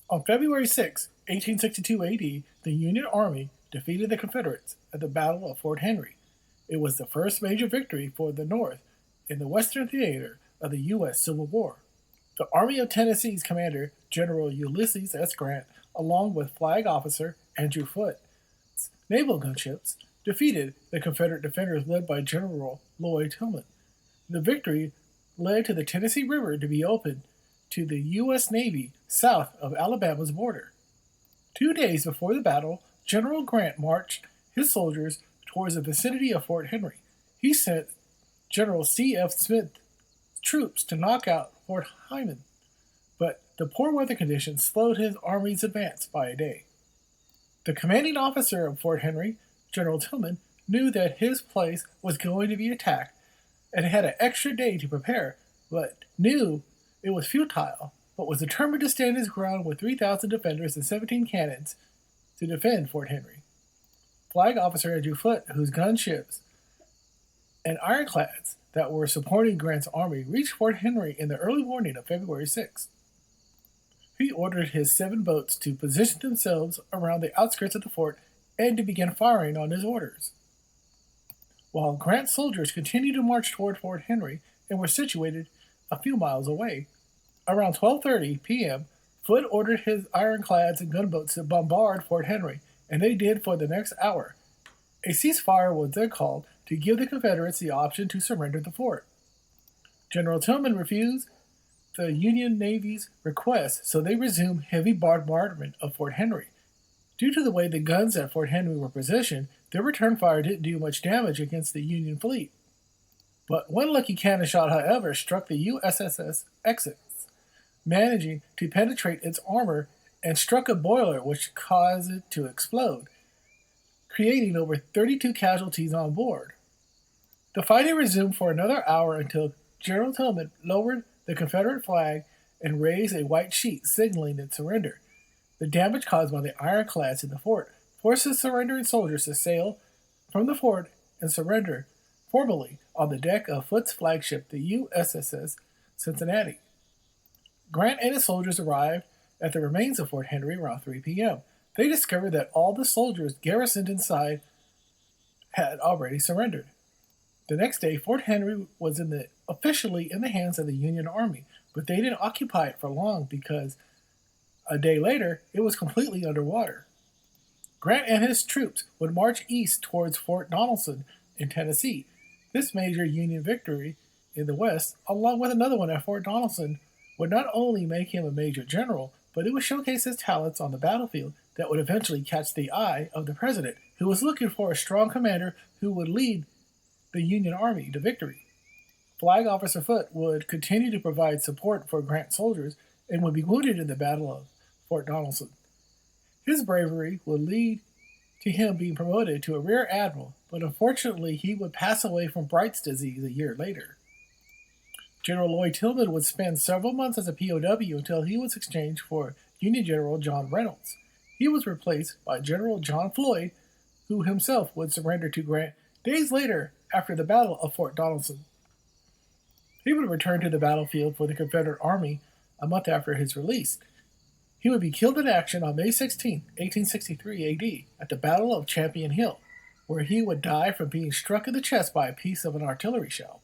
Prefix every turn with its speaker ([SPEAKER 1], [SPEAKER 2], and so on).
[SPEAKER 1] On February 6, 1862 AD, the Union Army defeated the Confederates at the Battle of Fort Henry. It was the first major victory for the North in the Western theater of the U.S. Civil War. The Army of Tennessee's commander, General Ulysses S. Grant, along with Flag Officer Andrew Foote's naval gunships, defeated the Confederate defenders led by General Lloyd Tilghman. The victory led to the Tennessee River to be opened to the U.S. Navy south of Alabama's border. 2 days before the battle, General Grant marched his soldiers towards the vicinity of Fort Henry. He sent General C.F. Smith's troops to knock out Fort Hyman, but the poor weather conditions slowed his army's advance by a day. The commanding officer of Fort Henry, General Tilghman, knew that his place was going to be attacked and had an extra day to prepare, but knew it was futile, but was determined to stand his ground with 3,000 defenders and 17 cannons to defend Fort Henry. Flag Officer Andrew Foote, whose gunships and ironclads that were supporting Grant's army reached Fort Henry in the early morning of February 6th. He ordered his 7 boats to position themselves around the outskirts of the fort and to begin firing on his orders. While Grant's soldiers continued to march toward Fort Henry and were situated a few miles away, around 12:30 p.m., Foote ordered his ironclads and gunboats to bombard Fort Henry, and they did for the next hour. A ceasefire was then called to give the Confederates the option to surrender the fort. General Tilghman refused the Union Navy's request, so they resumed heavy bombardment of Fort Henry. Due to the way the guns at Fort Henry were positioned, their return fire didn't do much damage against the Union fleet. But one lucky cannon shot, however, struck the USS Essex, managing to penetrate its armor and struck a boiler which caused it to explode, creating over 32 casualties on board. The fighting resumed for another hour until General Tilghman lowered the Confederate flag and raised a white sheet signaling its surrender. The damage caused by the ironclads in the fort forced the surrendering soldiers to sail from the fort and surrender formally on the deck of Foote's flagship, the USS Cincinnati. Grant and his soldiers arrived at the remains of Fort Henry around 3 p.m. They discovered that all the soldiers garrisoned inside had already surrendered. The next day, Fort Henry was officially in the hands of the Union Army, but they didn't occupy it for long because a day later, it was completely underwater. Grant and his troops would march east towards Fort Donelson in Tennessee. This major Union victory in the West, along with another one at Fort Donelson, would not only make him a major general, but it would showcase his talents on the battlefield that would eventually catch the eye of the president, who was looking for a strong commander who would lead the Union Army to victory. Flag Officer Foote would continue to provide support for Grant's soldiers and would be wounded in the Battle of Fort Donelson. His bravery would lead to him being promoted to a rear admiral, but unfortunately he would pass away from Bright's disease a year later. General Lloyd Tilghman would spend several months as a POW until he was exchanged for Union General John Reynolds. He was replaced by General John Floyd, who himself would surrender to Grant days later after the Battle of Fort Donelson. He would return to the battlefield for the Confederate Army a month after his release. He would be killed in action on May 16, 1863 AD, at the Battle of Champion Hill, where he would die from being struck in the chest by a piece of an artillery shell.